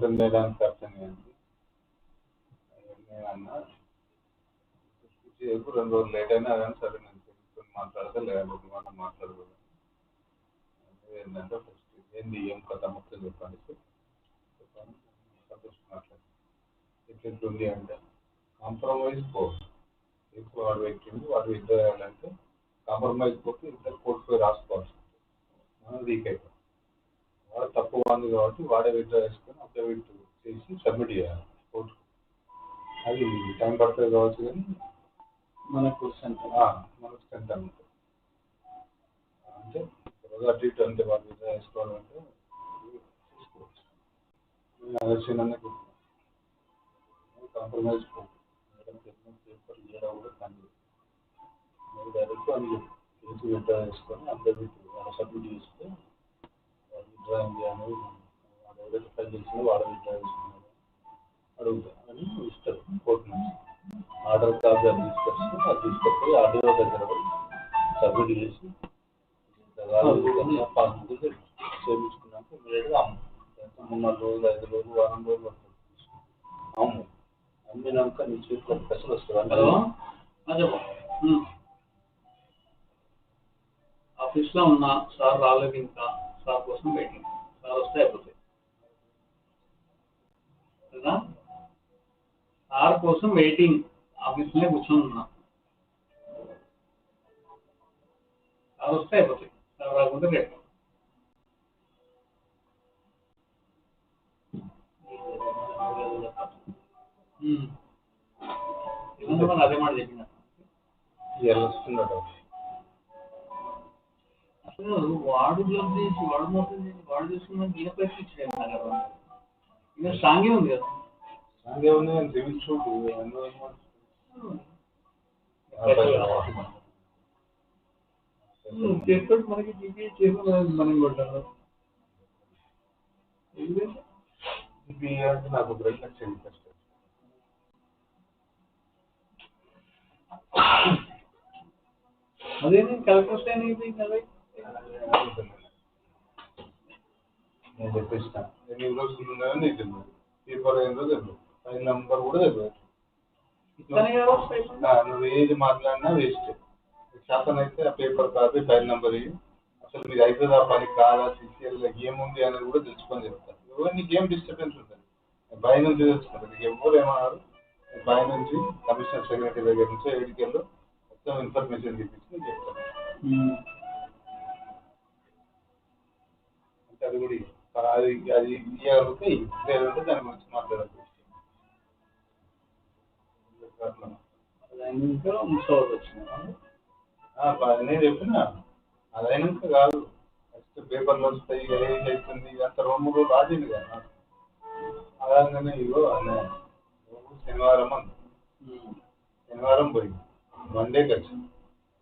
Company చేయడానికి ఖర్చు నేనన్నా 2 రోజులు లేట్ అయినా కానీ సరే నేను తెలుసుకొని మాట్లాడతా లేకపోతే మనం మాట్లాడకూడదు. ఏంటంటే ఫస్ట్ ఏంది ఏం కథ మొత్తం చెప్పండి సార్ చెప్పండి. సంతోష్ మాట్లాడు ఎట్లుంది అంటే కాంప్రమైజ్ పోదు. ఇప్పుడు వాడు పెట్టింది వాడు విత్డ్రా చేయాలంటే కాంప్రమైజ్ పోతే ఇంటర్ కోర్టు పోయి రాసుకోవాల్సి ఉంటుంది. మనం వీక్ అయిపోతాం. వాడు తప్పు ఉంది కాబట్టి వాడే విత్డ్రా చేసుకొని అప్డేట్ చేసి సబ్మిట్ చేయాలి కోర్టు. అది టైం పడుతుంది కావచ్చు కానీ మనకు స్ట్రెంత్ అనుకుంటుంది. అంటే రోజు అటు ఇటు అంటే వాళ్ళు విత్డ్రా చేసుకోవాలంటే చూసుకోవచ్చు. నేను అదే చిన్న కాంప్రమైజ్ పోదు. పేపర్ ఇవ్వడం కూడా పని మీరు డైరెక్ట్ అని కేసు విత్డ్రా చేసుకొని అప్డేట్ సబ్మిట్ చేస్తే విత్డ్రా అయింది అనేది వాడు ఎవరైతే ఫైల్ చేసిందో వాడు విత్డ్రా చేసుకున్నాడు అడుగుతారు అని ఇస్తారు కోర్టు నుంచి. ఆర్డర్ కాపీ అది తీసుకొస్తే అది తీసుకొచ్చి ఆర్డీఓ దగ్గర పోయి సబ్మిట్ చేసి పాస్బుక్ చేయించుకున్నాక ఇమీడియట్గా అమ్ము. 3 రోజులు 5 రోజులు వారం రోజులు పడుతుంది. అమ్ము అమ్మినాక నీ చేతిలో పైసలు వస్తుంది. ఆఫీస్లో ఉన్నా సార్ రాలేదు, ఇంకా సార్ కోసం వెయిటింగ్. సార్ వస్తే అయిపోతాయి. సార్ కోసం వెయిటింగ్, ఆఫీస్లోనే కూర్చొని ఉన్నా. సార్ వస్తే అయిపోతాయి, సార్ రాకుంటే రేపు. అదే మాట చెప్పిన అసలు వాడు జబ్ చేసి వాడు మోసం చేసి వాడు చేసుకున్నాక ఈయన పైసలు ఇచ్చాడు కదా. ఈయన స్ట్రాంగే ఉంది కదా. స్ట్రాంగే ఉంది కానీ సివిల్ షూట్ చేస్తాడు మనకి జీపీ చేసి మనం కొట్టాలి. జీపీ అంటే నాకు 2 లక్షలు ఇంట్రెస్ట్. అదే నేను కలెక్టర్ స్టైన్ అయిపోయింది. నేను చెప్పేసిన 8 రోజులు ఉన్నాయో నీకు తెలియదు, పేపర్ ఏందో తెలియదు, ఫైల్ నెంబర్ కూడా తెలియదు. నువ్వు ఏది మాట్లాడినా వేస్ట్. శాతనైతే ఆ పేపర్ కాపీ ఫైల్ నెంబర్ ఇవి అసలు మీరు అవుతుందా పని కాదా సిసిఎల్ ఏముంది అనేది కూడా తెలుసుకొని చెప్తాను. ఎవరు నీకు ఏం డిస్టర్బెన్స్ ఉంటుంది బయ నుంచి తెలుసుకుంటారు. నీకు ఎవరు ఏమన్నారు బయ నుంచి కమిషనర్ సెక్రటరీ దగ్గర నుంచి ఏడికెళ్ళి మొత్తం ఇన్ఫర్మేషన్ తీపించి చెప్తాను. అంటే అది కూడా అది ఇవ్వగలిగితే లేదంటే దాని గురించి మాట్లాడాలి. నేను చెప్పిన అదైనాక కాదు, ఫస్ట్ పేపర్లు వస్తాయి ఏం అవుతుంది అంత 2-3 రోజులు రాజేది కదా. అలాగనే ఇగో అనే శనివారం పోయింది, మండేకి వచ్చింది.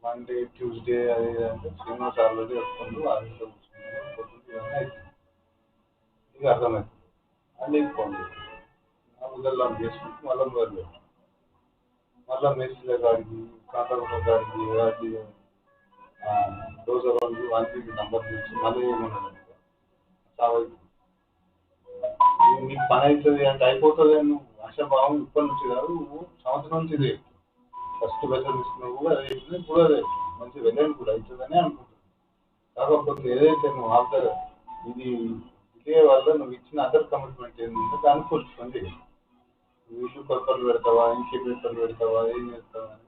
మండే ట్యూస్డే అది అంటే శ్రీనివాస్ ఆల్రెడీ వస్తుంది ఆఫీస్లో కూర్చుంటుంది ఇవన్నీ అవుతుంది. ఇక అర్థమవుతుంది. మళ్ళీ ఫోన్ చేస్తుంది ఉదయం చేసుకుంటే మళ్ళీ మొదలు మళ్ళీ మెస్ల కాడికి కాంట్రాక్టర్ కాడికి వాటి డోజర్ వాళ్ళు వానికి నంబర్ తెచ్చి మళ్ళీ ఏమన్నాడు నీకు పని అవుతుంది అంటే అయిపోతుంది అని నువ్వు ఆశాభావం ఇప్పటి నుంచి కాదు, నువ్వు సంవత్సరం నుంచి ఇదే ఫస్ట్ బెటర్ తీసుకున్నావు కూడా అదే ఇప్పుడు అదే మంచి వెళ్ళాను కూడా అవుతుందని అనుకుంటున్నాను. కాకపోతే ఏదైతే నువ్వు ఆఫ్టర్ ఇది ఇదే వల్ల నువ్వు ఇచ్చిన అదర్ కమిట్మెంట్ ఏంటంటే దాన్ని కూర్చుకోండి. ఇల్లు పేపర్లు పెడతావా ఇంకే పేపర్లు పెడతావా ఏం చేస్తావా అని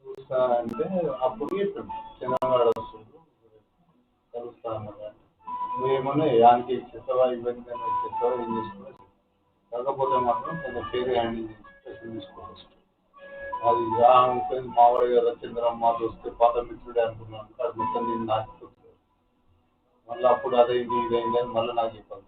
చూస్తా అంటే అప్పుడు చెప్పాడు చిన్నవాడు వస్తుంది కలుస్తా అన్నది. నువ్వేమన్నా యానికి ఇచ్చేస్తావా ఇబ్బంది అయినా ఇచ్చేస్తావా ఏం చేసుకోవాలి. కాకపోతే మాత్రం కొంచెం ఫేర్ హ్యాండిల్ చేసి ప్రశ్న తీసుకోవచ్చు. అది మావాడు కదా చంద్రమ్మ వస్తే పాత మిత్రుడే అనుకున్నాను అది మొత్తం నేను నాకు మళ్ళీ అప్పుడు అదైంది ఇదైంది అని మళ్ళీ నాకు చెప్పాలి.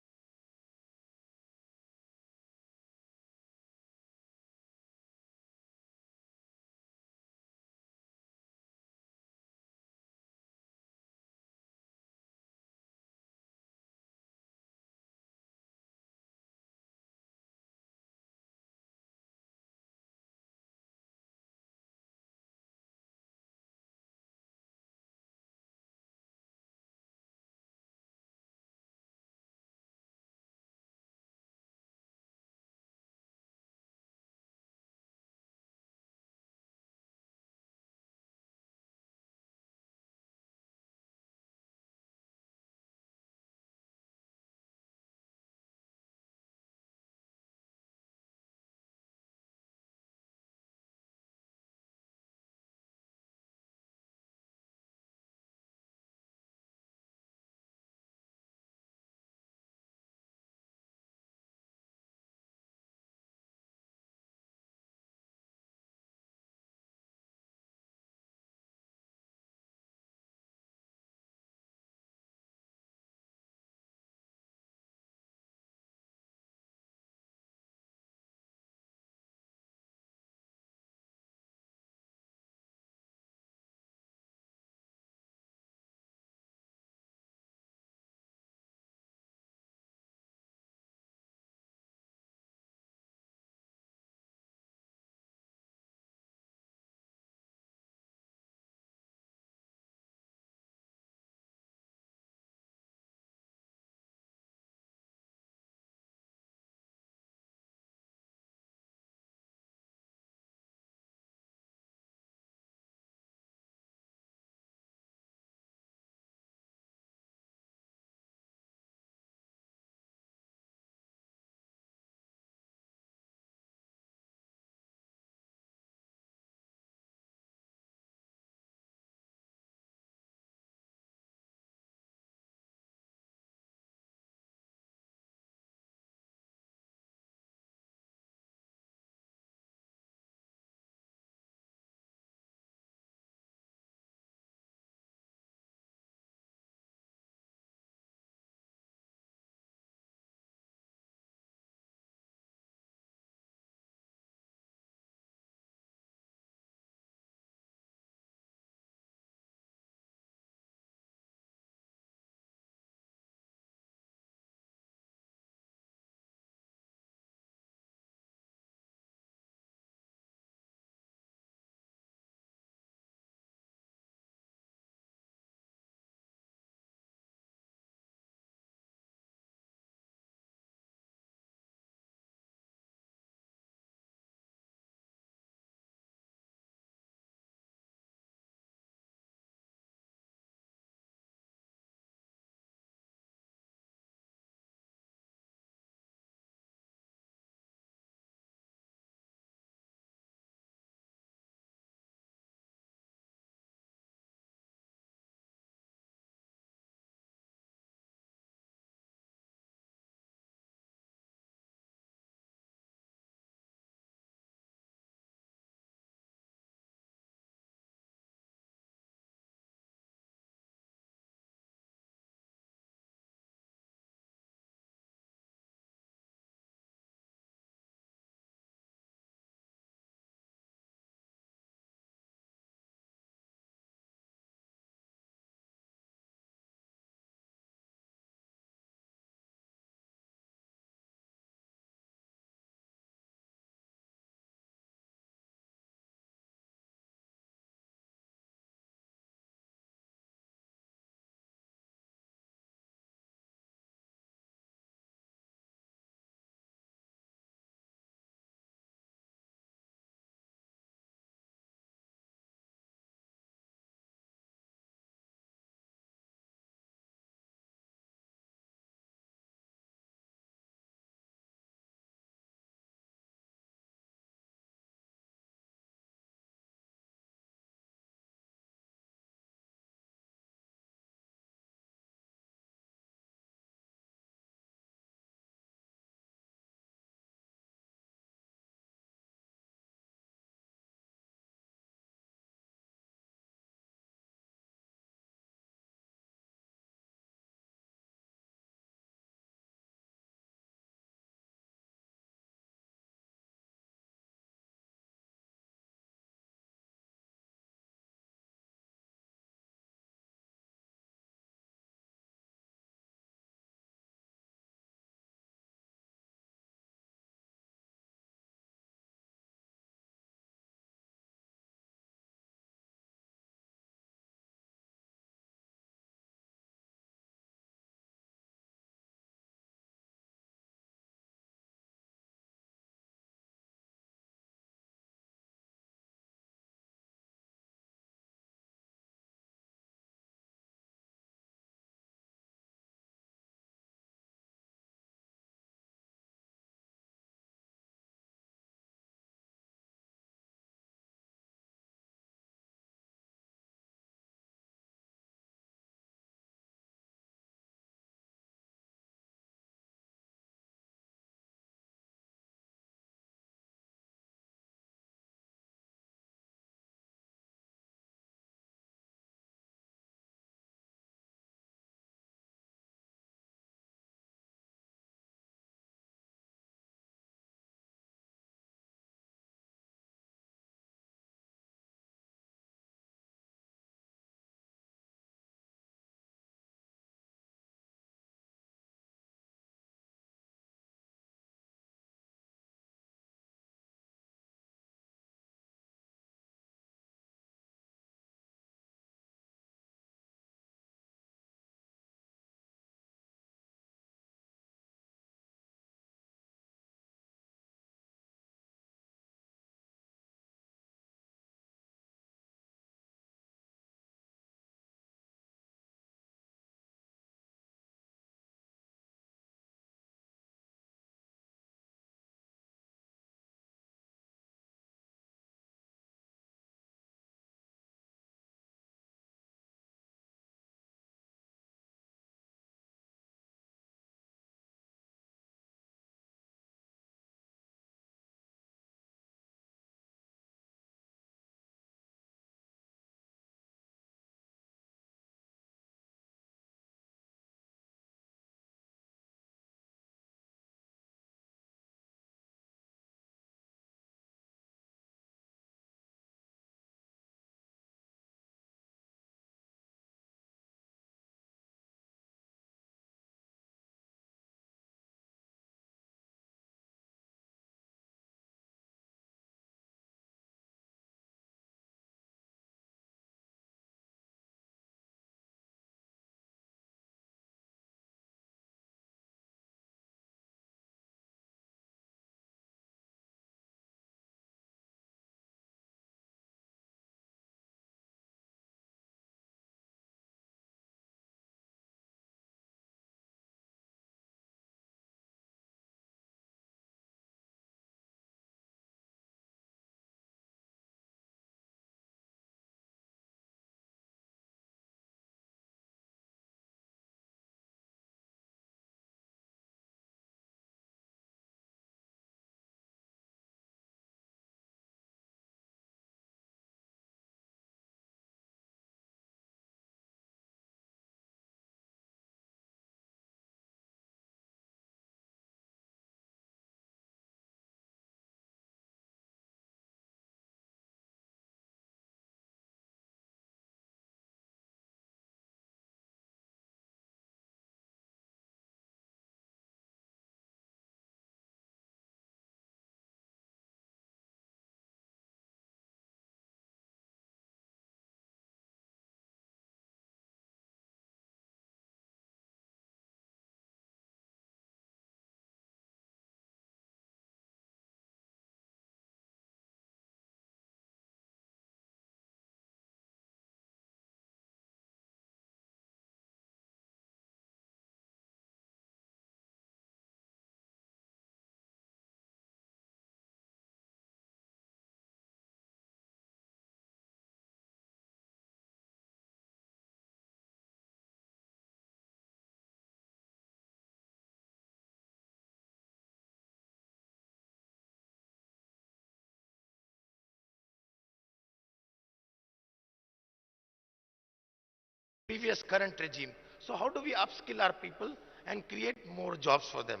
previous current regime. So how do we upskill our people and create more jobs for them?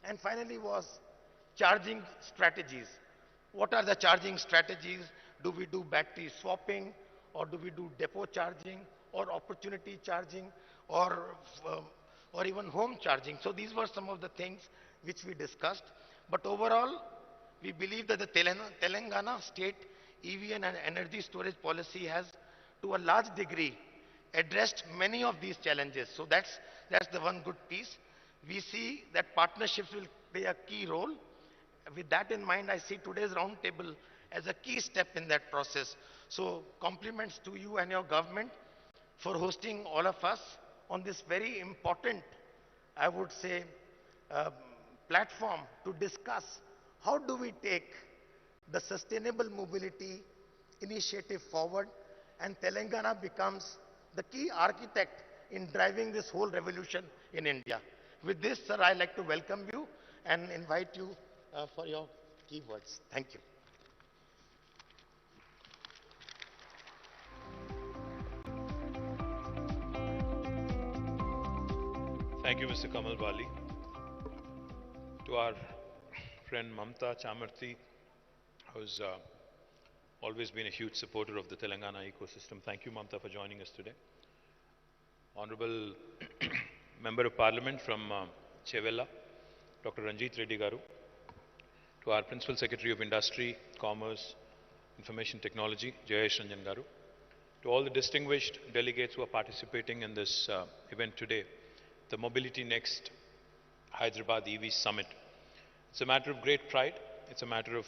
And finally was charging strategies. What are the charging strategies? Do we do battery swapping, or do we do depot charging, or opportunity charging, or, um, or even home charging? So these were some of the things which we discussed. But overall, we believe that the Telangana state EV and energy storage policy has, to a large degree, addressed many of these challenges. So that's the one good piece. We see that partnerships will play a key role. With that in mind, I see today's roundtable as a key step in that process. So compliments to you and your government for hosting all of us on this very important, I would say, uh, platform to discuss how do we take the sustainable mobility initiative forward, and Telangana becomes the key architect in driving this whole revolution in India. With this, sir, I'd like to welcome you and invite you for your key words. Thank you. Thank you, Mr. Kamal Bali. To our friend Mamta Chamarthi, who's always been a huge supporter of the Telangana ecosystem. Thank you, Mamta, for joining us today. Honorable Member of Parliament from Chevella, Dr. Ranjit Reddy Garu. To our Principal Secretary of Industry, Commerce, Information Technology, Jayesh Ranjan Garu. To all the distinguished delegates who are participating in this event today, the Mobility Next Hyderabad EV Summit. It's a matter of great pride. It's a matter of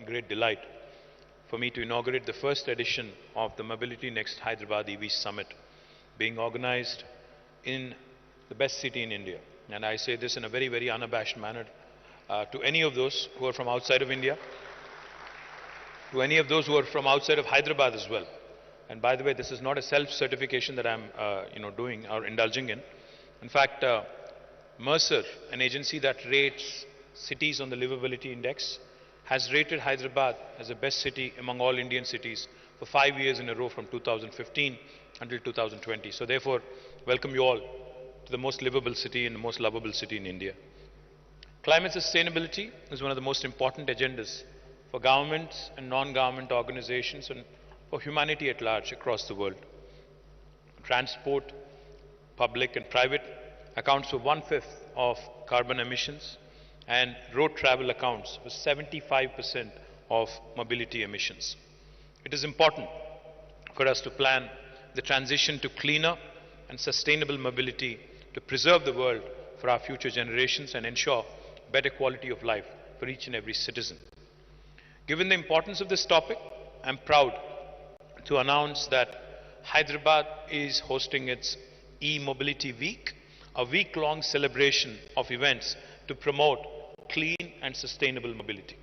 great delight for me to inaugurate the first edition of the Mobility Next Hyderabad EV Summit, being organized in the best city in India. And I say this in a very, very unabashed manner to any of those who are from outside of India, to any of those who are from outside of Hyderabad as well. And by the way, this is not a self-certification that I'm doing or indulging in. In fact, Mercer, an agency that rates cities on the livability index, has rated Hyderabad as the best city among all Indian cities for 5 years in a row from 2015 until 2020. So therefore, welcome you all to the most livable city and the most lovable city in India. Climate sustainability is one of the most important agendas for governments and non-government organizations and for humanity at large across the world. Transport, public and private, accounts for 1/5 of carbon emissions, and road travel accounts for 75% of mobility emissions. It is important for us to plan the transition to cleaner and sustainable mobility to preserve the world for our future generations and ensure better quality of life for each and every citizen. Given the importance of this topic, I'm proud to announce that Hyderabad is hosting its E-Mobility Week, a week-long celebration of events to promote clean and sustainable mobility.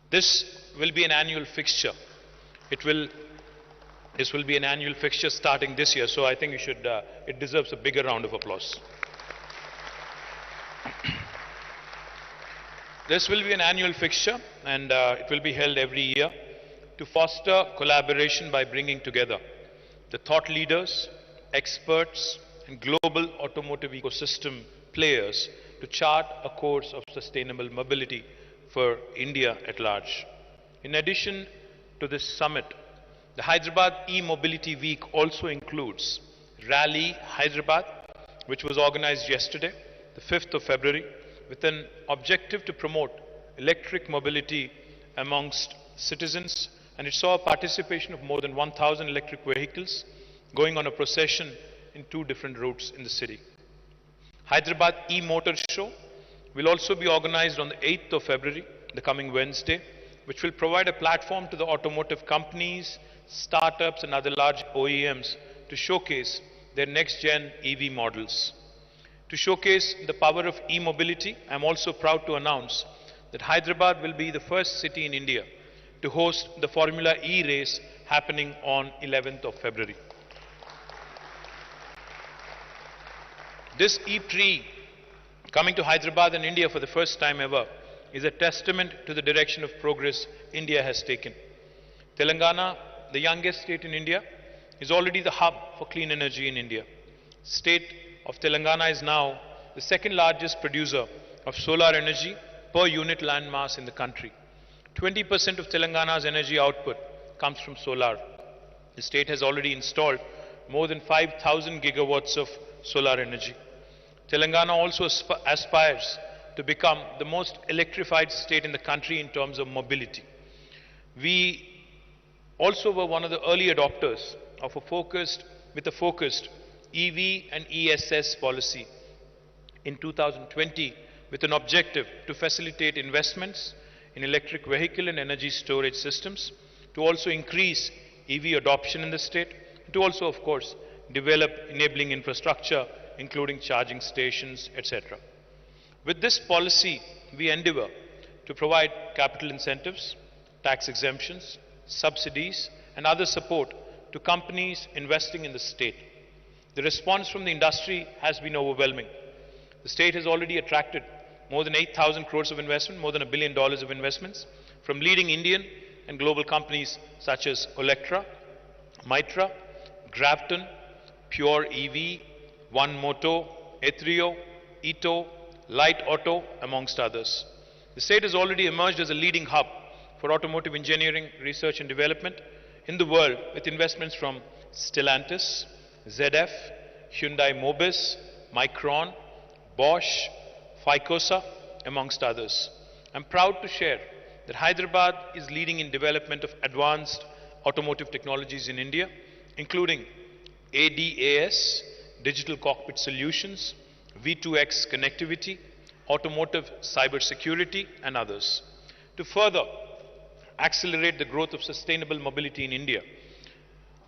This will be an annual fixture. This will be an annual fixture starting this year, so I think it deserves a bigger round of applause. This will be an annual fixture, and it will be held every year to foster collaboration by bringing together the thought leaders, experts, and global automotive ecosystem players to chart a course of sustainable mobility for India at large. In addition to this summit, the Hyderabad E-Mobility Week also includes Rally Hyderabad, which was organized yesterday, the 5th of February, with an objective to promote electric mobility amongst citizens, and it saw a participation of more than 1,000 electric vehicles going on a procession in 2 different routes in the city. Hyderabad E-Motor Show will also be organized on the 8th of February, the coming Wednesday, which will provide a platform to the automotive companies, startups and other large OEMs to showcase their next-gen EV models. To showcase the power of e-mobility, I am also proud to announce that Hyderabad will be the first city in India to host the Formula E race happening on 11th of February. This E3 coming to Hyderabad and India for the first time ever is a testament to the direction of progress India has taken. Telangana, the youngest state in India, is already the hub for clean energy in India. State of Telangana is now the second largest producer of solar energy per unit land mass in the country. 20% of Telangana's energy output comes from solar. The state has already installed more than 5,000 gigawatts of solar energy. Telangana also aspires to become the most electrified state in the country in terms of mobility. We also were one of the early adopters of a focused EV and ESS policy in 2020 with an objective to facilitate investments in electric vehicle and energy storage systems, to also increase EV adoption in the state, to also, of course, develop enabling infrastructure, including charging stations, etc. With this policy, we endeavor to provide capital incentives, tax exemptions, subsidies, and other support to companies investing in the state. The response from the industry has been overwhelming. The state has already attracted more than 8,000 crores of investment, more than $1 billion of investments from leading Indian and global companies such as Olectra, Mitra, Grafton, Pure EV, One Moto, Ethrio, Ito, Light Auto, amongst others. The state has already emerged as a leading hub for automotive engineering, research and development in the world with investments from Stellantis, ZF, Hyundai Mobis, Micron, Bosch, Ficosa, amongst others. I'm proud to share that Hyderabad is leading in development of advanced automotive technologies in India, including ADAS, digital cockpit solutions, V2X connectivity, automotive cybersecurity, and others. To further accelerate the growth of sustainable mobility in India,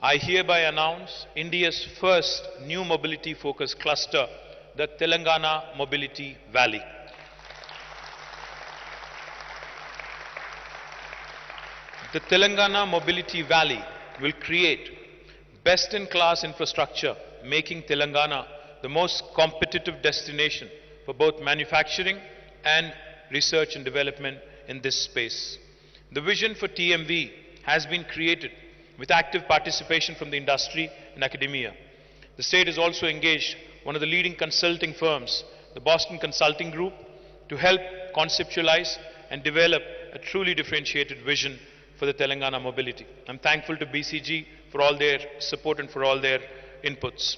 I hereby announce India's first new mobility-focused cluster, the Telangana Mobility Valley. The Telangana Mobility Valley will create best-in-class infrastructure, making Telangana the most competitive destination for both manufacturing and research and development in this space. The vision for TMV has been created with active participation from the industry and academia. The state has also engaged one of the leading consulting firms, the Boston Consulting Group, to help conceptualize and develop a truly differentiated vision for the Telangana mobility. I'm thankful to BCG for all their support and for all their inputs.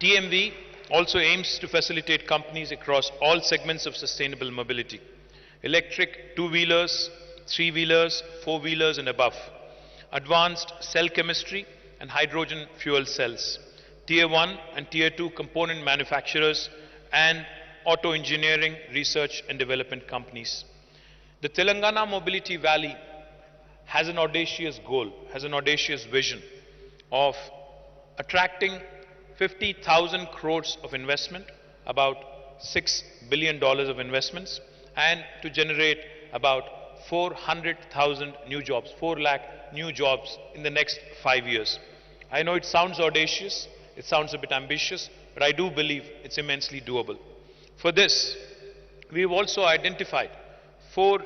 TMV also aims to facilitate companies across all segments of sustainable mobility: electric two-wheelers, three-wheelers, four-wheelers and above, advanced cell chemistry and hydrogen fuel cells, Tier 1 and Tier 2 component manufacturers, and auto engineering, research and development companies. The Telangana Mobility Valley has an audacious goal, has an audacious vision of attracting 50,000 crores of investment, about $6 billion of investments, and to generate about 400,000 new jobs, 4 lakh new jobs in the next 5 years. I know it sounds audacious, it sounds a bit ambitious, but I do believe it's immensely doable. For this, we have also identified 4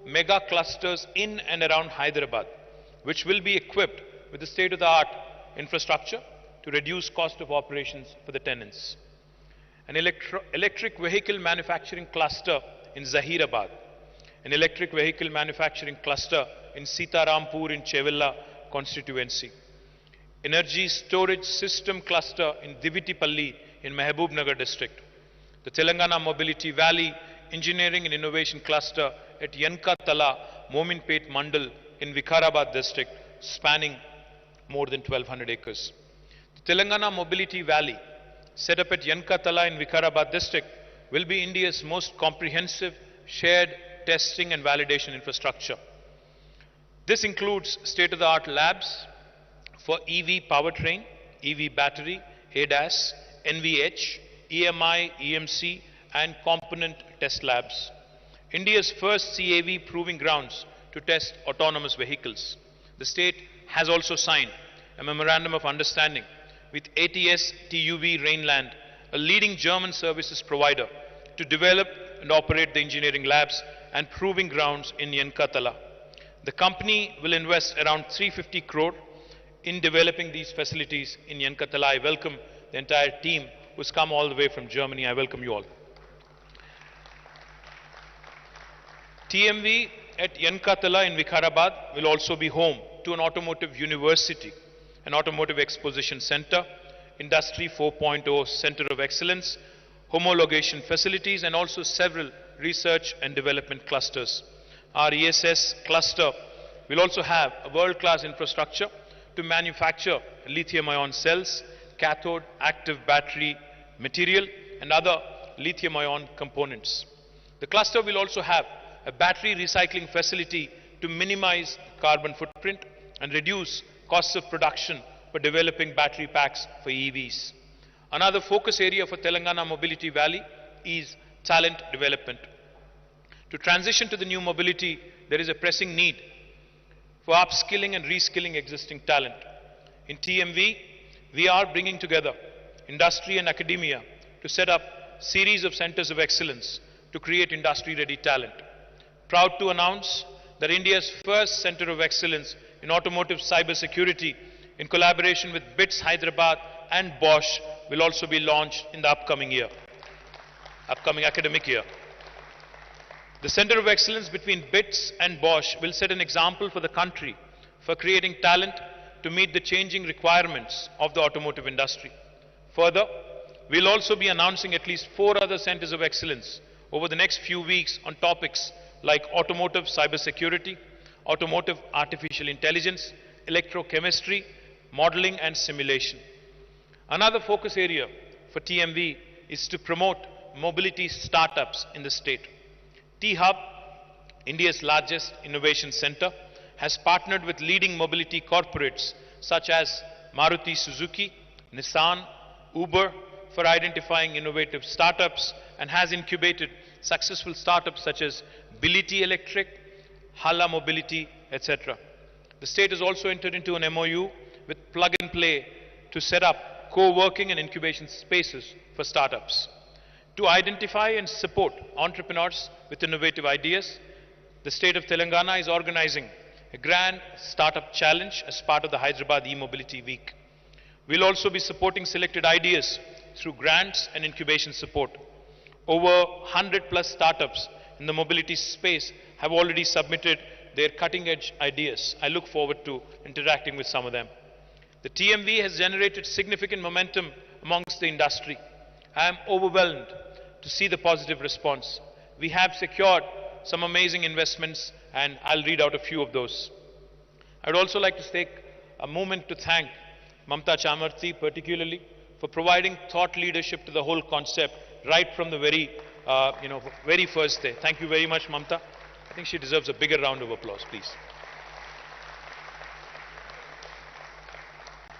mega clusters in and around Hyderabad, which will be equipped with the state-of-the-art infrastructure to reduce cost of operations for the tenants. An electric vehicle manufacturing cluster in Zahirabad, an electric vehicle manufacturing cluster in Sitarampur in Chevilla constituency, energy storage system cluster in Divitipalli in Mehboob district, the Telangana Mobility Valley Engineering and Innovation Cluster at Yankatala, Mominpet Mandal in Vikarabad district, spanning more than 1,200 acres. The Telangana Mobility Valley, set up at Yankatala in Vikarabad district, will be India's most comprehensive shared testing and validation infrastructure. This includes state-of-the-art labs for EV powertrain, EV battery, ADAS, NVH, EMI, EMC, and component test labs. India's first CAV proving grounds to test autonomous vehicles. The state has also signed a memorandum of understanding with ATS TUV Rheinland, a leading German services provider, to develop and operate the engineering labs and proving grounds in Yankatala. The company will invest around 350 crore in developing these facilities in Yankatala. I welcome the entire team who's come all the way from Germany. I welcome you all. TMV at Yankatala in Hyderabad will also be home to an automotive university, an automotive exposition center, Industry 4.0 Center of Excellence, homologation facilities, and also several research and development clusters. Our ESS cluster will also have a world-class infrastructure to manufacture lithium-ion cells, cathode active battery material, and other lithium-ion components. The cluster will also have a battery recycling facility to minimize carbon footprint and reduce costs of production for developing battery packs for EVs. Another focus area for Telangana Mobility Valley is talent development. To transition to the new mobility, there is a pressing need for upskilling and reskilling existing talent. In TMV, we are bringing together industry and academia to set up series of centers of excellence to create industry-ready talent. Proud to announce that India's first center of excellence in automotive cybersecurity, in collaboration with BITS Hyderabad and Bosch, will also be launched in the upcoming academic year. The Center of Excellence between BITS and Bosch will set an example for the country for creating talent to meet the changing requirements of the automotive industry. Further, we'll also be announcing at least 4 other centers of excellence over the next few weeks on topics like automotive cybersecurity, automotive artificial intelligence, electrochemistry, modeling and simulation. Another focus area for TMV is to promote mobility startups in the state. T-Hub, India's largest innovation center, has partnered with leading mobility corporates such as Maruti Suzuki, Nissan, Uber for identifying innovative startups and has incubated successful startups such as Bility Electric, Hala Mobility, etc. The state has also entered into an MOU with Plug and Play to set up co-working and incubation spaces for startups. To identify and support entrepreneurs with innovative ideas, the state of Telangana is organizing a grand startup challenge as part of the Hyderabad e-mobility week. We'll also be supporting selected ideas through grants and incubation support. Over 100 plus startups in the mobility space have already submitted their cutting-edge ideas. I look forward to interacting with some of them. The TMV has generated significant momentum amongst the industry. I am overwhelmed to see the positive response. We have secured some amazing investments, and I'll read out a few of those. I would also like to take a moment to thank Mamta Chamarthi particularly for providing thought leadership to the whole concept right from the very first day. Thank you very much, Mamta. I think she deserves a bigger round of applause, please.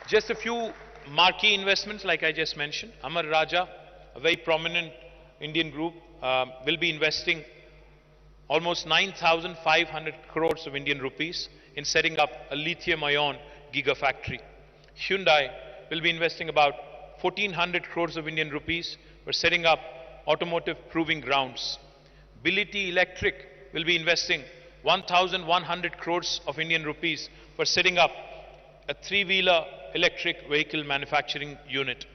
Just a few marquee investments, like I just mentioned. Amar Raja, a very prominent Indian group, will be investing almost 9,500 crores of Indian rupees in setting up a lithium-ion gigafactory. Hyundai will be investing about 1,400 crores of Indian rupees for setting up automotive proving grounds. Bility Electric will be investing 1,100 crores of Indian rupees for setting up a 3-wheeler electric vehicle manufacturing unit.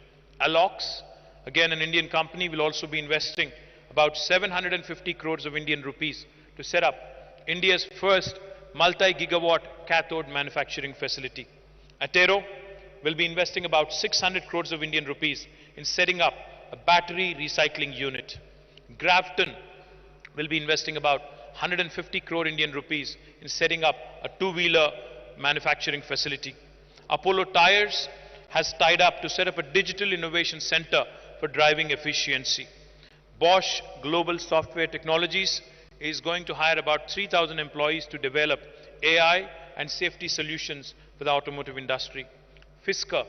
Alox, again an Indian company, will also be investing about 750 crores of Indian rupees to set up India's first multi-gigawatt cathode manufacturing facility. Atero will be investing about 600 crores of Indian rupees in setting up a battery recycling unit. Grafton will be investing about 150 crore Indian rupees in setting up a 2-wheeler manufacturing facility. Apollo Tyres has tied up to set up a digital innovation center for driving efficiency. Bosch Global Software Technologies is going to hire about 3,000 employees to develop AI and safety solutions for the automotive industry. Fisker,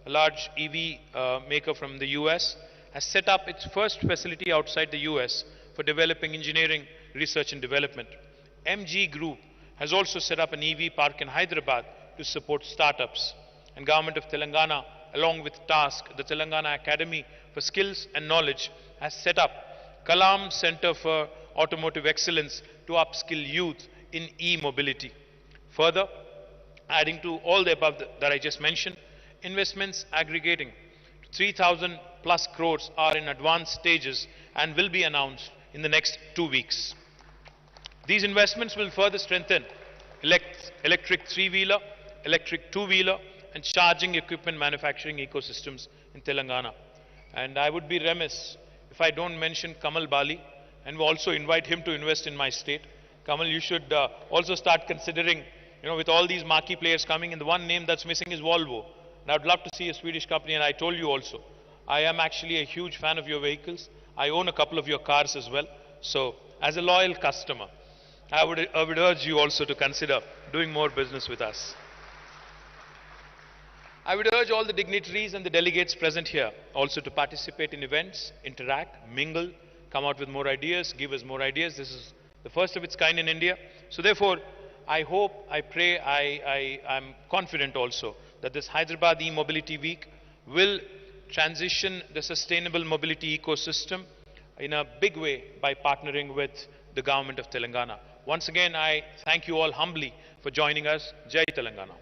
a large EV maker from the US, has set up its first facility outside the US for developing engineering, research and development. MG Group has also set up an EV park in Hyderabad to support startups. And Government of Telangana, along with TASK, the Telangana Academy for Skills and Knowledge, has set up Kalam Center for Automotive Excellence to upskill youth in e-mobility. Further, adding to all the above that I just mentioned, investments aggregating to 3,000 plus crores are in advanced stages and will be announced in the next 2 weeks. These investments will further strengthen electric three-wheeler, electric two-wheeler, and charging equipment manufacturing ecosystems in Telangana. And I would be remiss if I don't mention Kamal Bali and also invite him to invest in my state. Kamal, you should also start considering, with all these marquee players coming, and the one name that's missing is Volvo. And I'd love to see a Swedish company, and I told you also, I am actually a huge fan of your vehicles. I own a couple of your cars as well. So, as a loyal customer, I would urge you also to consider doing more business with us. I would urge all the dignitaries and the delegates present here also to participate in events, interact, mingle, come out with more ideas, give us more ideas. This is the first of its kind in India. So therefore, I hope, I pray, I'm confident also that this Hyderabad e-mobility week will transition the sustainable mobility ecosystem in a big way by partnering with the government of Telangana. Once again, I thank you all humbly for joining us. Jai Telangana.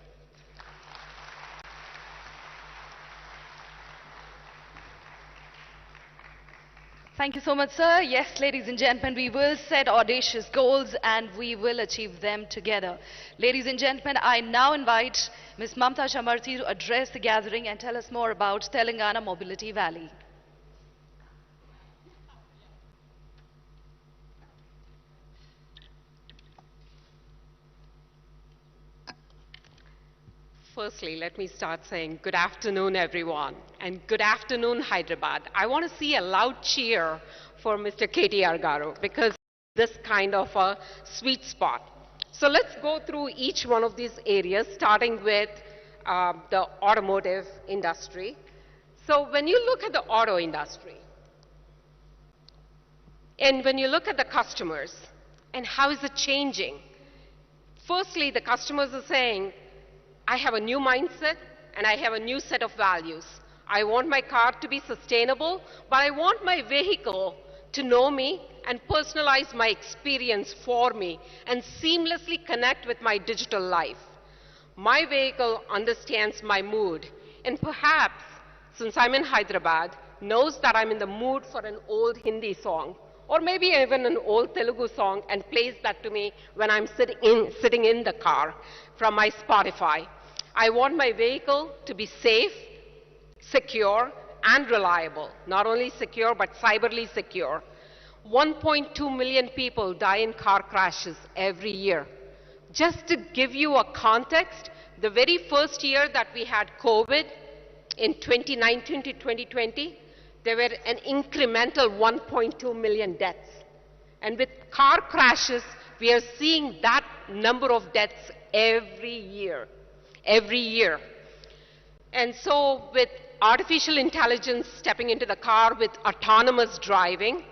Thank you so much, sir. Yes, ladies and gentlemen, we will set audacious goals and we will achieve them together. Ladies and gentlemen, I now invite Ms. Mamta Chamarthi to address the gathering and tell us more about Telangana Mobility Valley. Firstly, let me start saying good afternoon, everyone, and good afternoon, Hyderabad. I want to see a loud cheer for Mr. K.T.R. Garu because this kind of a sweet spot. So let's go through each one of these areas, starting with the automotive industry. So when you look at the auto industry, and when you look at the customers, and how is it changing? Firstly, the customers are saying, I have a new mindset and I have a new set of values. I want my car to be sustainable, but I want my vehicle to know me and personalize my experience for me and seamlessly connect with my digital life. My vehicle understands my mood and perhaps, since I'm in Hyderabad, knows that I'm in the mood for an old Hindi song or maybe even an old Telugu song and plays that to me when I'm sitting in the car from my Spotify. I want my vehicle to be safe, secure, and reliable. Not only secure, but cyberly secure. 1.2 million people die in car crashes every year. Just to give you a context, the very first year that we had COVID, in 2019 to 2020, there were an incremental 1.2 million deaths. And with car crashes, we are seeing that number of deaths every year. And so with artificial intelligence stepping into the car with autonomous driving,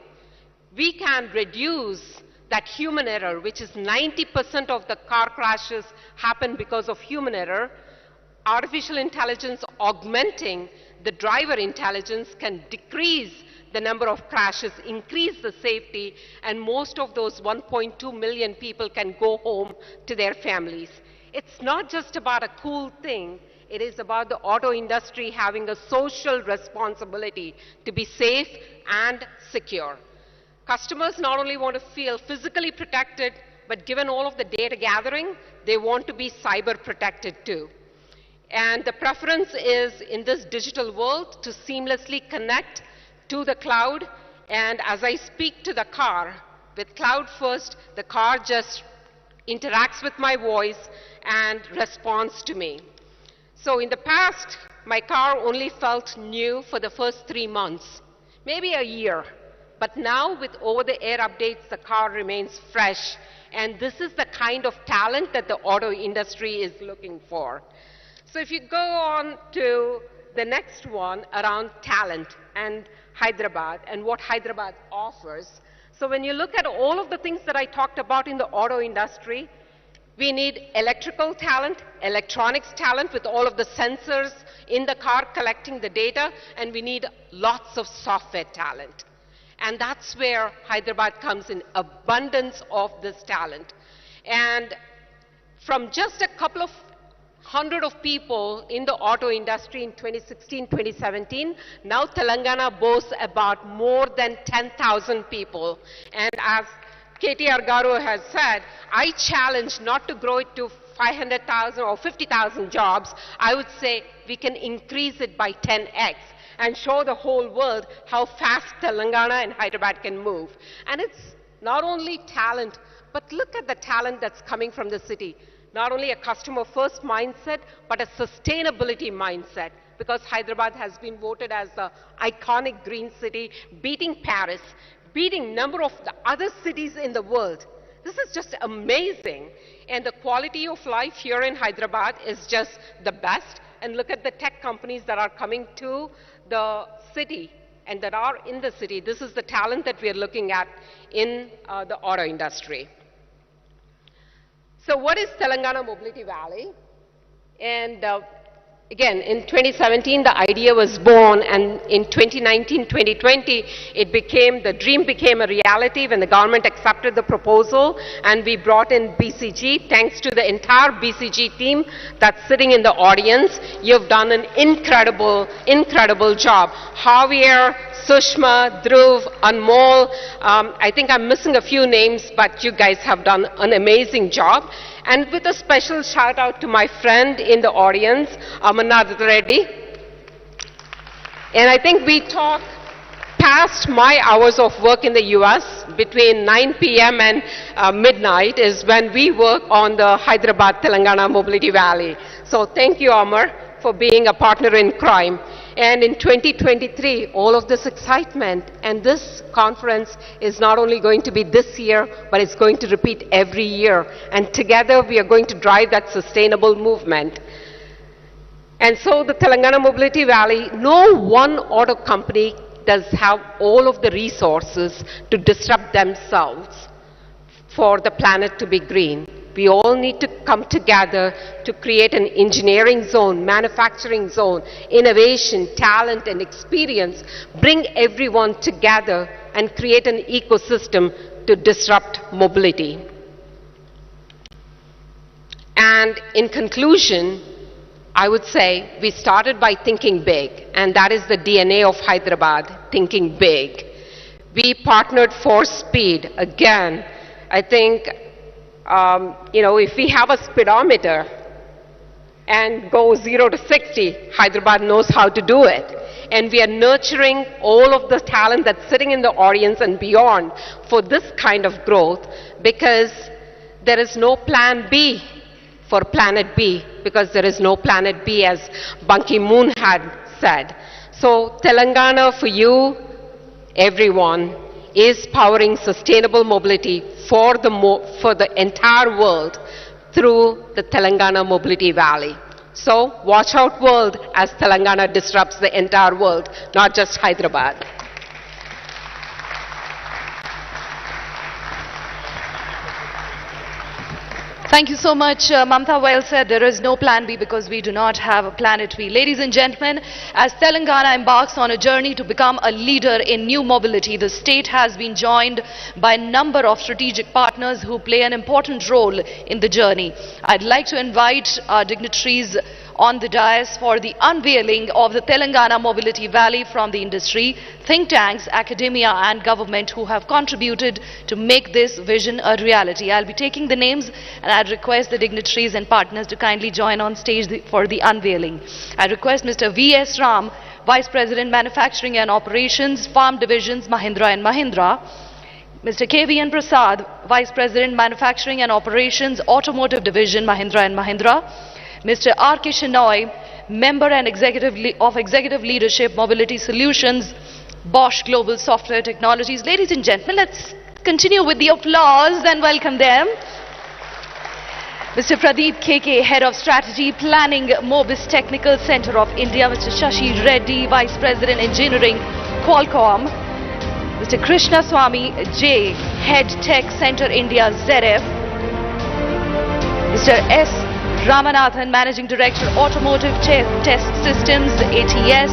we can reduce that human error, which is 90% of the car crashes happen because of human error. Artificial intelligence augmenting the driver intelligence can decrease the number of crashes, increase the safety, and most of those 1.2 million people can go home to their families. It's not just about a cool thing, it is about the auto industry having a social responsibility to be safe and secure. Customers not only want to feel physically protected, but given all of the data gathering, they want to be cyber protected too. And the preference is in this digital world to seamlessly connect to the cloud. And as I speak to the car, with Cloud First, the car just interacts with my voice and responds to me. So in the past, my car only felt new for the first 3 months, maybe a year. But now with over-the-air updates, the car remains fresh. And this is the kind of talent that the auto industry is looking for. So if you go on to the next one around talent and Hyderabad and what Hyderabad offers. So when you look at all of the things that I talked about in the auto industry, we need electrical talent, electronics talent with all of the sensors in the car collecting the data, and we need lots of software talent. And that's where Hyderabad comes in, abundance of this talent. And from just a couple of 100 of people in the auto industry in 2016, 2017. Now Telangana boasts about more than 10,000 people. And as K.T.R. Garu has said, I challenge not to grow it to 500,000 or 50,000 jobs. I would say we can increase it by 10x and show the whole world how fast Telangana and Hyderabad can move. And it's not only talent, but look at the talent that's coming from the city. Not only a customer-first mindset, but a sustainability mindset. Because Hyderabad has been voted as the iconic green city, beating Paris, beating number of the other cities in the world. This is just amazing. And the quality of life here in Hyderabad is just the best. And look at the tech companies that are coming to the city and that are in the city. This is the talent that we are looking at in the auto industry. So what is Telangana Mobility Valley? And again, in 2017, the idea was born, and in 2019, 2020, the dream became a reality when the government accepted the proposal, and we brought in BCG. Thanks to the entire BCG team that's sitting in the audience, you've done an incredible, incredible job. Javier, Sushma, Dhruv, Anmol, I think I'm missing a few names, but you guys have done an amazing job. And with a special shout out to my friend in the audience, Amarnath Reddy. And I think we talk past my hours of work in the US, between 9 p.m. and midnight is when we work on the Hyderabad-Telangana Mobility Valley. So thank you, Amar, for being a partner in crime. And in 2023, all of this excitement, and this conference is not only going to be this year, but it's going to repeat every year. And together we are going to drive that sustainable movement. And so the Telangana Mobility Valley, no one auto company does have all of the resources to disrupt themselves for the planet to be green. We all need to come together to create an engineering zone, manufacturing zone, innovation, talent, and experience, bring everyone together and create an ecosystem to disrupt mobility. And in conclusion, I would say we started by thinking big, and that is the DNA of Hyderabad, thinking big. We partnered for speed. Again, I think if we have a speedometer and go 0 to 60, Hyderabad knows how to do it. And we are nurturing all of the talent that's sitting in the audience and beyond for this kind of growth, because there is no plan B for Planet B, because there is no Planet B, as Ban Ki-moon had said. So Telangana, for you, everyone, is powering sustainable mobility for the entire world through the Telangana Mobility Valley. So watch out, world, as Telangana disrupts the entire world, not just Hyderabad. Thank you so much, Mamta. Well said. There is no plan B because we do not have a planet B. Ladies and gentlemen, as Telangana embarks on a journey to become a leader in new mobility, the state has been joined by a number of strategic partners who play an important role in the journey. I'd like to invite our dignitaries on the dais for the unveiling of the Telangana Mobility Valley from the industry, think tanks, academia and government who have contributed to make this vision a reality. I'll be taking the names and I'd request the dignitaries and partners to kindly join on stage for the unveiling. I request Mr. V.S. Ram, Vice President Manufacturing and Operations, Farm Divisions, Mahindra and Mahindra. Mr. K.V.N. Prasad, Vice President Manufacturing and Operations, Automotive Division, Mahindra and Mahindra. Mr. R. K. Shenoy, Member and Executive Leadership Mobility Solutions, Bosch Global Software Technologies. Ladies and gentlemen, let's continue with the applause and welcome them. Mr. Pradeep K.K., Head of Strategy Planning, Mobis Technical Center of India. Mr. Shashi Reddy, Vice President Engineering, Qualcomm. Mr. Krishna Swamy J., Head Tech Center India, ZF. Mr. S. Ramanathan, Managing Director, Automotive Test Systems, ATS.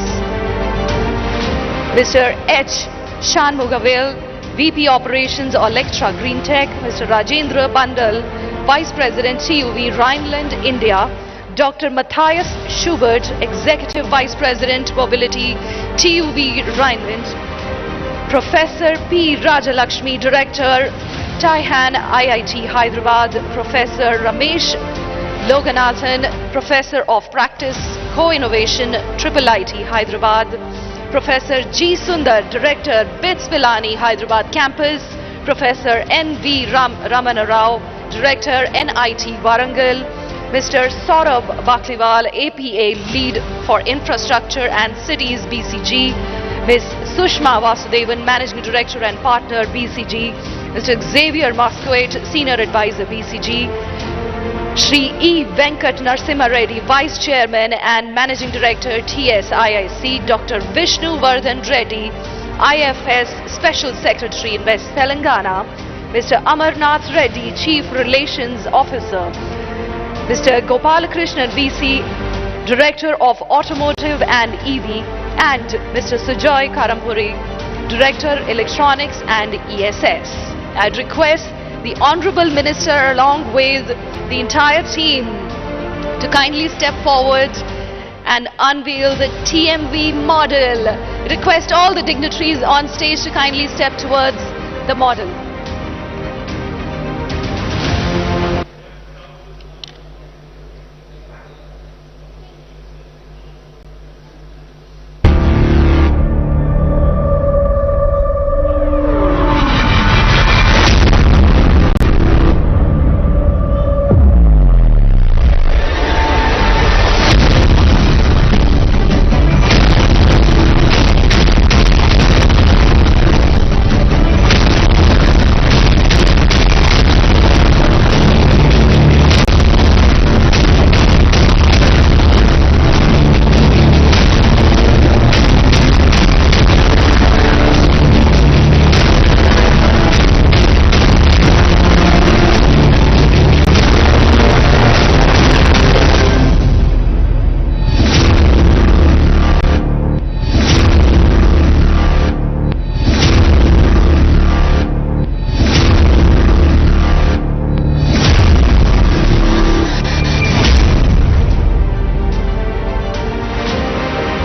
Mr. H. Shanmugavil, VP Operations, Electra Green Tech. Mr. Rajendra Bandal, Vice President, TUV, Rhineland, India. Dr. Matthias Schubert, Executive Vice President, Mobility, TUV Rhineland, Professor P. Rajalakshmi, Director, Taihan IIT Hyderabad, Professor Ramesh Loganathan, Professor of Practice, Co-Innovation, IIIT Hyderabad, Professor G. Sundar, Director, BITS Villani Hyderabad Campus, Professor N.V. Ramana Rao, Director, NIT Warangal, Mr. Saurabh Bakliwal, APA Lead for Infrastructure and Cities, BCG, Ms. Sushma Vasudevan, Managing Director and Partner, BCG, Mr. Xavier Moscoet, Senior Advisor, BCG, Shri E. Venkat Narsimha Reddy, Vice Chairman and Managing Director, TSIIC, Dr. Vishnu Vardhan Reddy, IFS Special Secretary in West Telangana, Mr. Amarnath Reddy, Chief Relations Officer, Mr. Gopalakrishnan VC, Director of Automotive and EV, and Mr. Sujoy Karampuri, Director Electronics and ESS. I'd request the Honorable Minister along with the entire team to kindly step forward and unveil the TMV model. Request all the dignitaries on stage to kindly step towards the model.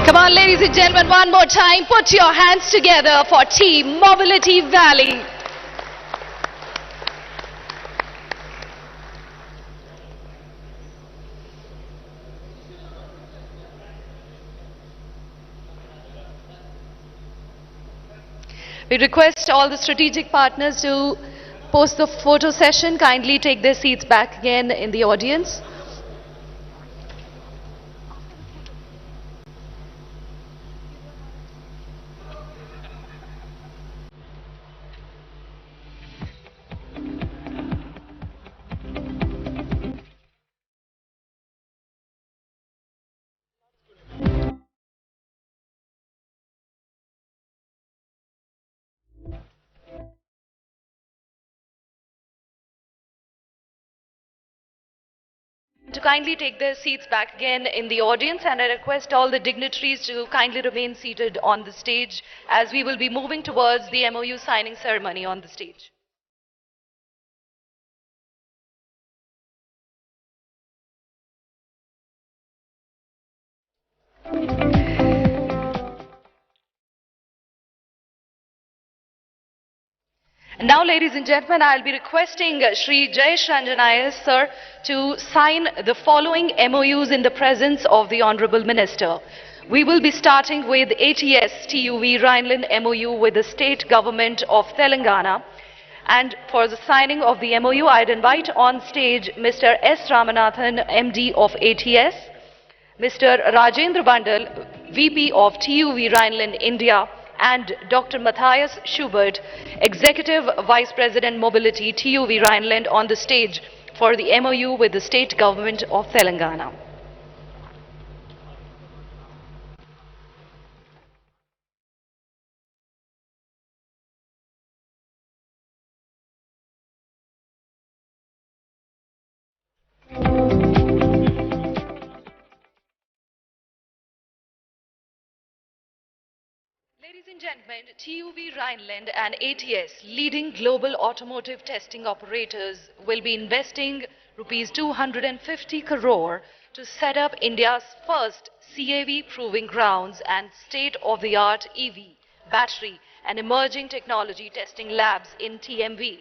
Come on, ladies and gentlemen, one more time, put your hands together for Team Mobility Valley. We request all the strategic partners to post the photo session, kindly take their seats back again in the audience. To kindly take their seats back again in the audience, and I request all the dignitaries to kindly remain seated on the stage as we will be moving towards the MOU signing ceremony on the stage. And now, ladies and gentlemen, I'll be requesting Shri Jayesh Ranjanaya, sir, to sign the following MOUs in the presence of the Honorable Minister. We will be starting with ATS TUV Rhineland MOU with the State Government of Telangana. And for the signing of the MOU, I'd invite on stage Mr. S. Ramanathan, MD of ATS, Mr. Rajendra Bandal, VP of TUV Rhineland India, and Dr. Matthias Schubert, Executive Vice President Mobility, TUV Rhineland, on the stage for the MOU with the State Government of Telangana. Ladies and gentlemen, TUV Rhineland and ATS, leading global automotive testing operators, will be investing rupees 250 crore to set up India's first CAV proving grounds and state-of-the-art EV, battery and emerging technology testing labs in TMV.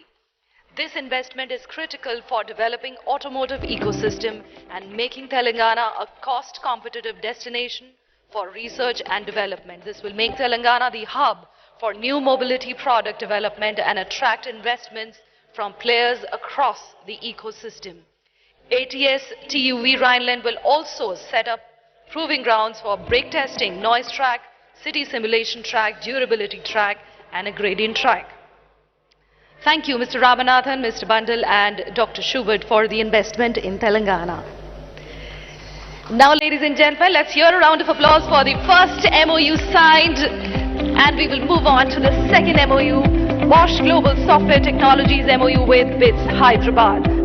This investment is critical for developing automotive ecosystem and making Telangana a cost-competitive destination for research and development. This will make Telangana the hub for new mobility product development and attract investments from players across the ecosystem. ATS TUV Rhineland will also set up proving grounds for brake testing, noise track, city simulation track, durability track and a gradient track. Thank you, Mr. Ramanathan, Mr. Bandal and Dr. Schubert for the investment in Telangana. Now, ladies and gentlemen, let's hear a round of applause for the first MOU signed, and we will move on to the second MOU, Bosch Global Software Technologies MOU with BITS Hyderabad.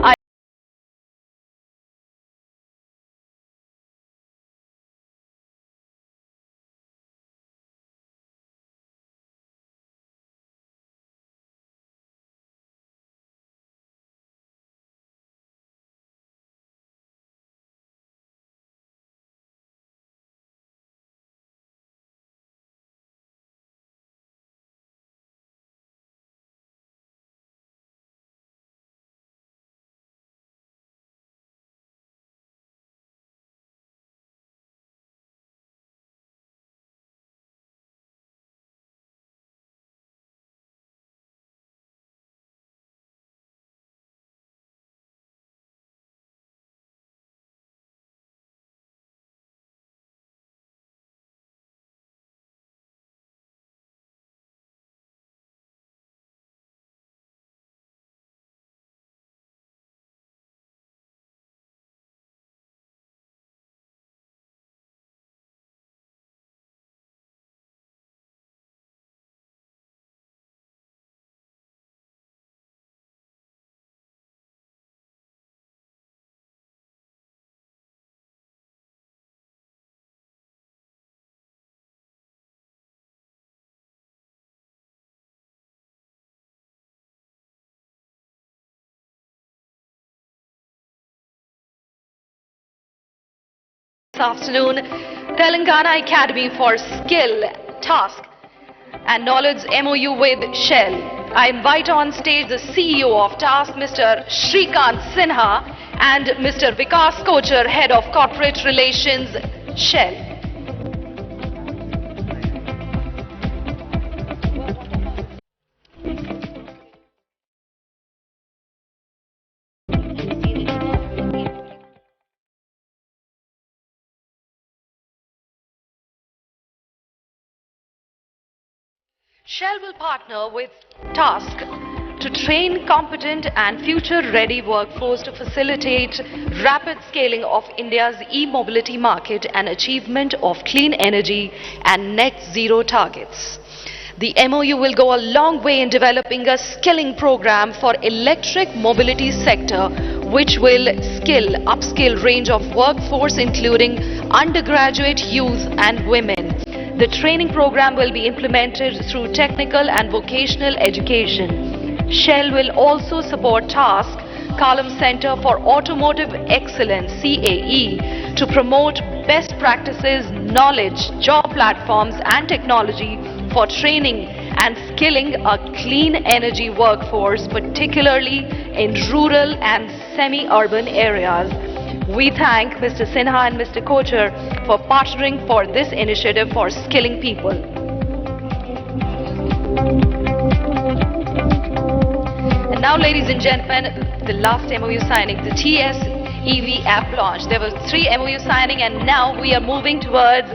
This afternoon, Telangana Academy for Skill, Task and Knowledge MOU with Shell. I invite on stage the CEO of Task, Mr. Shrikant Sinha, and Mr. Vikas Kochar, Head of Corporate Relations, Shell. Shell will partner with Task to train competent and future-ready workforce to facilitate rapid scaling of India's e-mobility market and achievement of clean energy and net zero targets. The MOU will go a long way in developing a skilling program for electric mobility sector, which will upskill range of workforce including undergraduate youth and women. The training program will be implemented through technical and vocational education. Shell will also support Task Column Center for Automotive Excellence CAE to promote best practices, knowledge, job platforms and technology for training and skilling a clean energy workforce, particularly in rural and semi-urban areas. We thank Mr. Sinha and Mr. Kochar for partnering for this initiative for skilling people. And now, ladies and gentlemen, the last MOU signing, the TS EV app launch. There were 3 MOU signing and now we are moving towards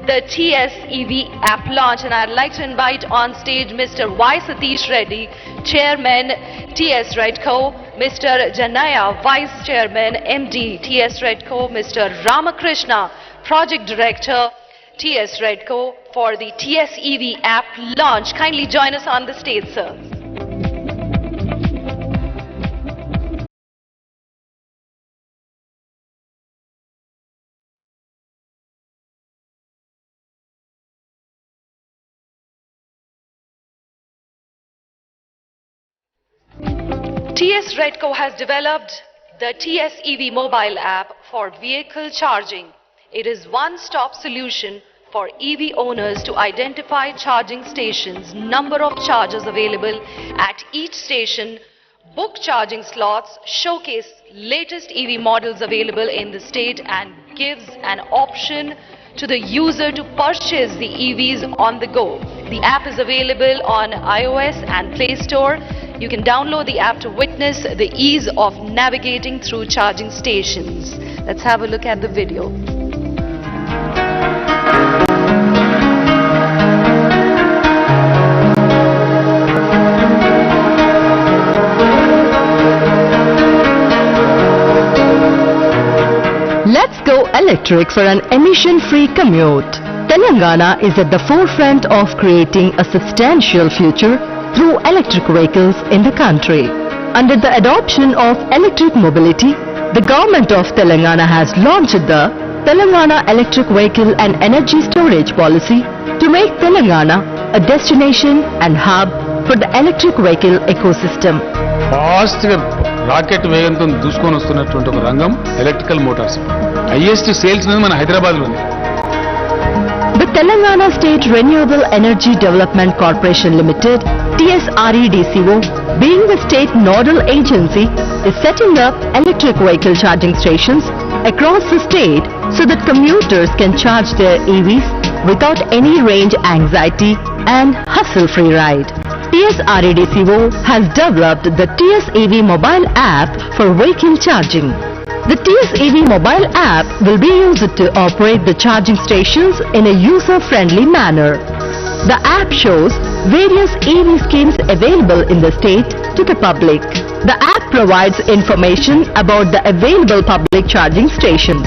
the TS EV app launch, and I'd like to invite on stage Mr. Y. Satish Reddy, Chairman TS Redco, Mr. Janaya, Vice Chairman MD TS Redco, Mr. Ramakrishna, Project Director TS Redco for the TS EV app launch. Kindly join us on the stage, sir. TS Redco has developed The TSEV mobile app for vehicle charging. It is one-stop solution for EV owners to identify charging stations, number of chargers available at each station, book charging slots, showcase latest EV models available in the state, and gives an option to the user to purchase the EVs on the go. The app is available on iOS and Play Store. You can download the app to witness the ease of navigating through charging stations. Let's have a look at the video. Let's go electric for an emission-free commute. Telangana is at the forefront of creating a substantial future through electric vehicles in the country. Under the adoption of electric mobility, the government of Telangana has launched the Telangana Electric Vehicle and Energy Storage Policy to make Telangana a destination and hub for the electric vehicle ecosystem. Fast గా rocket వేగంతో దూసుకొని వస్తున్నటువంటి ఒక రంగం electrical Motors. Highest sales మన హైదరాబాద్ లో. The Telangana State Renewable Energy Development Corporation Limited, TSREDCO, being the state nodal agency, is setting up electric vehicle charging stations across the state so that commuters can charge their EVs without any range anxiety and hassle-free ride. TSREDCO has developed the TSEV mobile app for vehicle charging. The TSEV mobile app will be used to operate the charging stations in a user-friendly manner. The app shows various EV schemes available in the state to the public. The app provides information about the available public charging stations.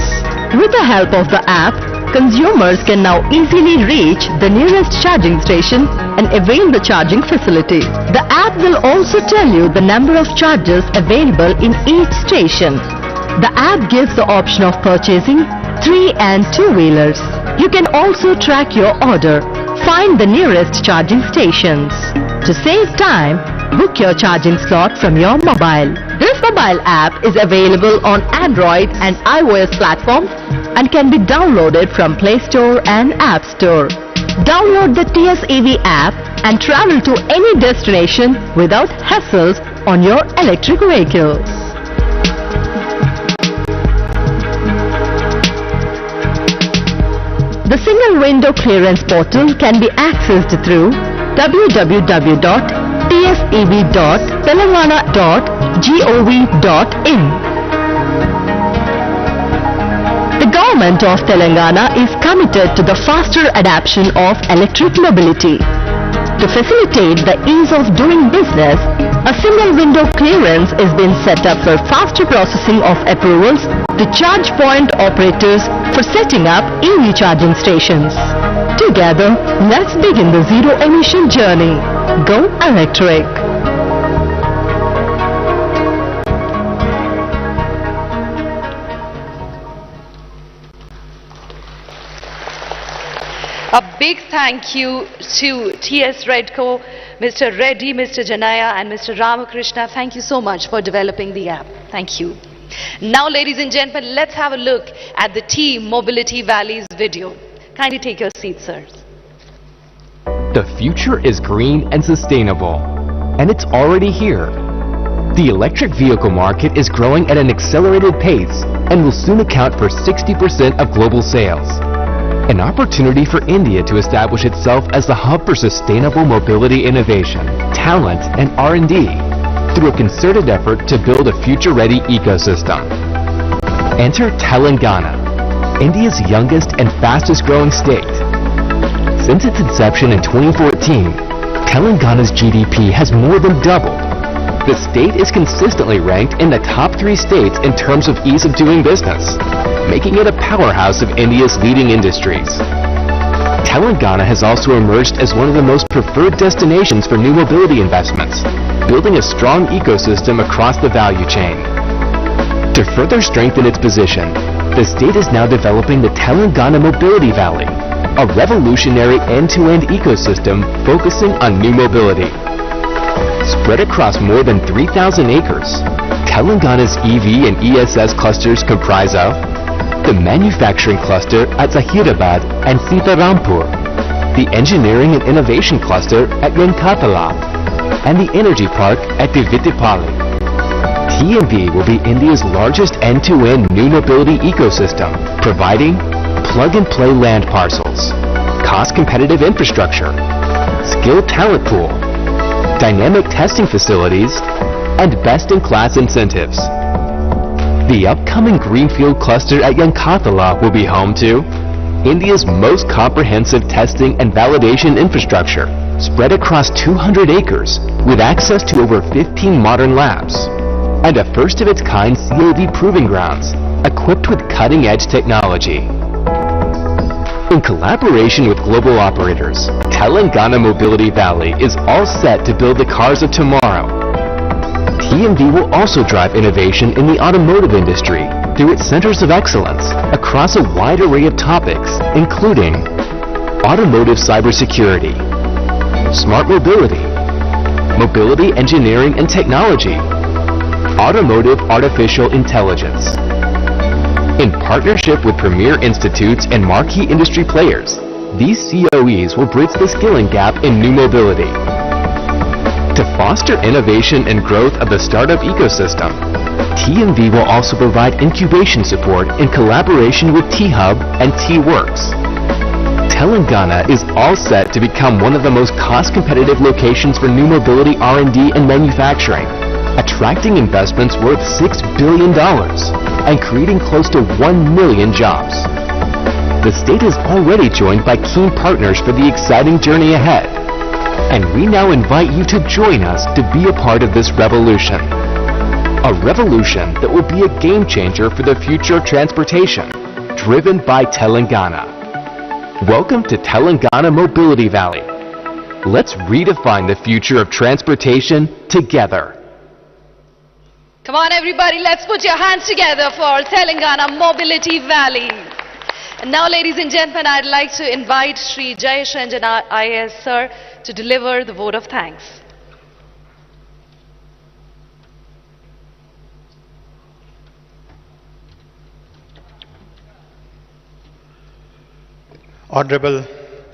With the help of the app, consumers can now easily reach the nearest charging station and avail the charging facility. The app will also tell you the number of chargers available in each station. The app gives the option of purchasing 3 and 2-wheelers. You can also track your order, find the nearest charging stations. To save time, book your charging slot from your mobile. This mobile app is available on Android and iOS platforms and can be downloaded from Play Store and App Store. Download the TSEV app and travel to any destination without hassles on your electric vehicle. The single window clearance portal can be accessed through www.tsev.telangana.gov.in. The government of Telangana is committed to the faster adoption of electric mobility. To facilitate the ease of doing business, a single window clearance is being set up for faster processing of approvals to charge point operators for setting up EV charging stations. Together, let's begin the zero emission journey. Go electric. A big thank you to TS Redco, Mr. Reddy, Mr. Janaya and Mr. Ramakrishna. Thank you so much for developing the app. Thank you. Now, ladies and gentlemen, let's have a look at the T-Mobility Valleys video. Kindly take your seats, sirs. The future is green and sustainable, and it's already here. The electric vehicle market is growing at an accelerated pace and will soon account for 60% of global sales. An opportunity for India to establish itself as the hub for sustainable mobility innovation, talent, and R&D through a concerted effort to build a future-ready ecosystem. Enter Telangana, India's youngest and fastest-growing state. Since its inception in 2014, Telangana's GDP has more than doubled. The state is consistently ranked in the top 3 states in terms of ease of doing business, making it a powerhouse of India's leading industries. Telangana has also emerged as one of the most preferred destinations for new mobility investments, building a strong ecosystem across the value chain. To further strengthen its position, the state is now developing the Telangana Mobility Valley, a revolutionary end-to-end ecosystem focusing on new mobility. Spread across more than 3,000 acres, Telangana's EV and ESS clusters comprise of the manufacturing cluster at Hyderabad and Sitarampur, the engineering and innovation cluster at Venkatala, and the energy park at Divittipalli. TMV will be India's largest end-to-end new mobility ecosystem, providing plug-and-play land parcels, cost-competitive infrastructure, skilled talent pool, dynamic testing facilities, and best-in-class incentives. The upcoming Greenfield cluster at Yankathala will be home to India's most comprehensive testing and validation infrastructure, spread across 200 acres with access to over 15 modern labs, and a first-of-its-kind COD proving grounds equipped with cutting-edge technology. In collaboration with global operators, Telangana Mobility Valley is all set to build the cars of tomorrow. TMV will also drive innovation in the automotive industry through its centers of excellence across a wide array of topics, including automotive cybersecurity, smart mobility, mobility engineering and technology, automotive artificial intelligence. In partnership with premier institutes and marquee industry players, these COEs will bridge the skilling gap in new mobility. To foster innovation and growth of the startup ecosystem, TMV will also provide incubation support in collaboration with T-Hub and T-Works. Telangana is all set to become one of the most cost-competitive locations for new mobility R&D and manufacturing, attracting investments worth $6 billion and creating close to 1 million jobs. The state is already joined by keen partners for the exciting journey ahead, and we now invite you to join us to be a part of this revolution. A revolution that will be a game changer for the future of transportation, driven by Telangana. Welcome to Telangana Mobility Valley. Let's redefine the future of transportation together. Come on everybody, let's put your hands together for Telangana Mobility Valley. And now ladies and gentlemen, I'd like to invite Shri Jayesh Ranjan IAS sir to deliver the vote of thanks. Honorable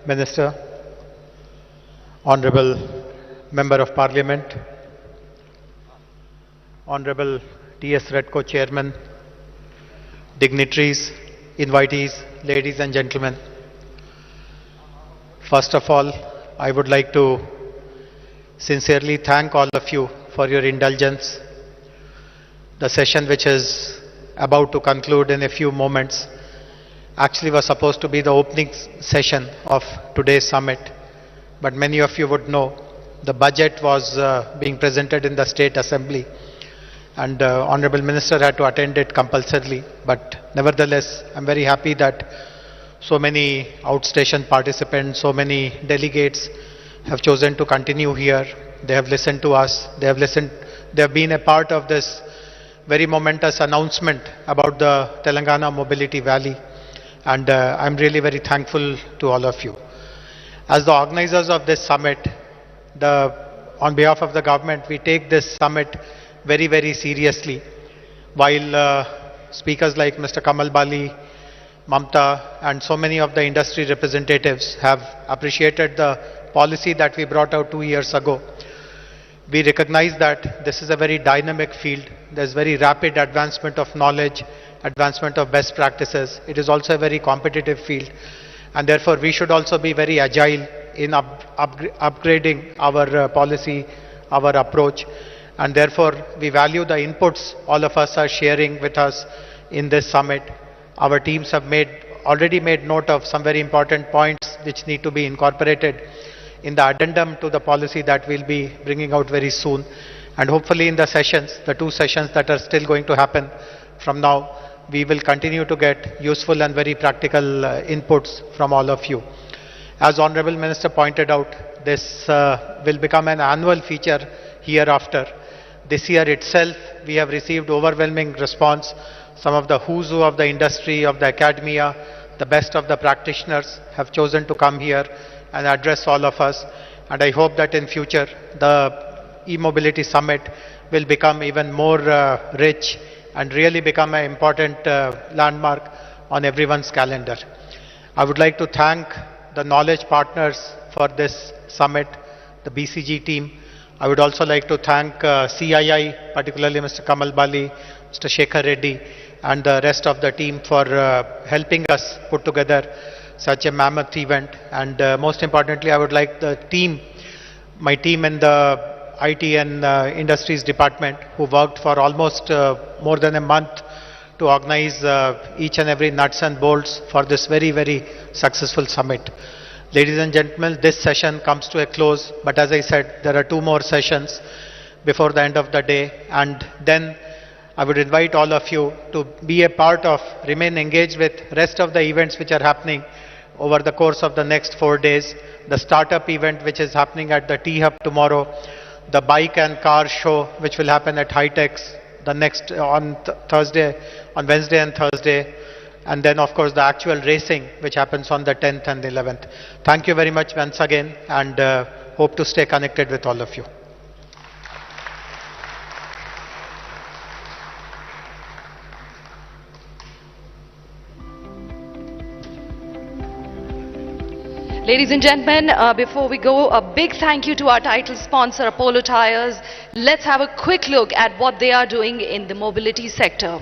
Minister, Honorable Member of Parliament, Honorable T.S. Redco Chairman, dignitaries, invitees, ladies and gentlemen. First of all, I would like to sincerely thank all of you for your indulgence. The session which is about to conclude in a few moments actually was supposed to be the opening session of today's summit, but many of you would know the budget was being presented in the State Assembly, and Honorable Minister had to attend it compulsorily. But nevertheless, I'm very happy that so many outstation participants, so many delegates have chosen to continue here. They have listened to us. They have been a part of this very momentous announcement about the Telangana Mobility Valley, and I'm really very thankful to all of you. As the organizers of this summit, on behalf of the government, we take this summit very, very seriously. While speakers like Mr. Kamal Bali, Mamta and so many of the industry representatives have appreciated the policy that we brought out 2 years ago, we recognize that this is a very dynamic field. There's very rapid advancement of knowledge, advancement of best practices. It is also a very competitive field, and therefore we should also be very agile in upgrading our policy, our approach, and therefore we value the inputs all of us are sharing with us in this summit. Our teams have already made note of some very important points which need to be incorporated in the addendum to the policy that we'll be bringing out very soon. And hopefully in the sessions, the 2 sessions that are still going to happen from now, we will continue to get useful and very practical inputs from all of you. As Honorable Minister pointed out, this will become an annual feature hereafter. This year itself, we have received overwhelming response. Some of the who's who of the industry, of the academia, the best of the practitioners have chosen to come here and address all of us. And I hope that in future, the e-mobility summit will become even more rich and really become an important landmark on everyone's calendar. I would like to thank the knowledge partners for this summit, the BCG team. I would also like to thank CII, particularly Mr. Kamal Bali, Mr. Shekhar Reddy, and the rest of the team for helping us put together such a mammoth event. And most importantly, I would like the team, my team in the IT and Industries Department, who worked for almost more than a month to organize each and every nuts and bolts for this very, very successful summit. Ladies and gentlemen, this session comes to a close, but as I said, there are 2 more sessions before the end of the day, and then I would invite all of you to be a part of, remain engaged with rest of the events which are happening over the course of the next 4 days. The startup event which is happening at the T-Hub tomorrow, the bike and car show which will happen at HICC the next on Wednesday and Thursday, and then of course the actual racing which happens on the 10th and 11th. Thank you very much once again, and hope to stay connected with all of you. Ladies and gentlemen, before we go, a big thank you to our title sponsor, Apollo Tyres. Let's have a quick look at what they are doing in the mobility sector.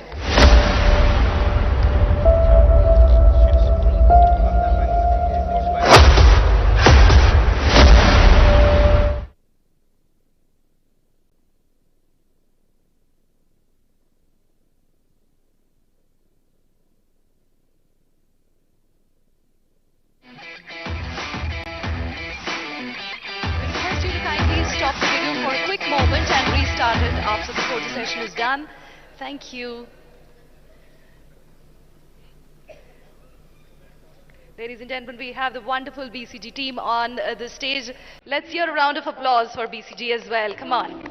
Stop the video for a quick moment and restart it after the photo session is done. Thank you. Ladies and gentlemen, we have the wonderful BCG team on the stage. Let's hear a round of applause for BCG as well. Come on.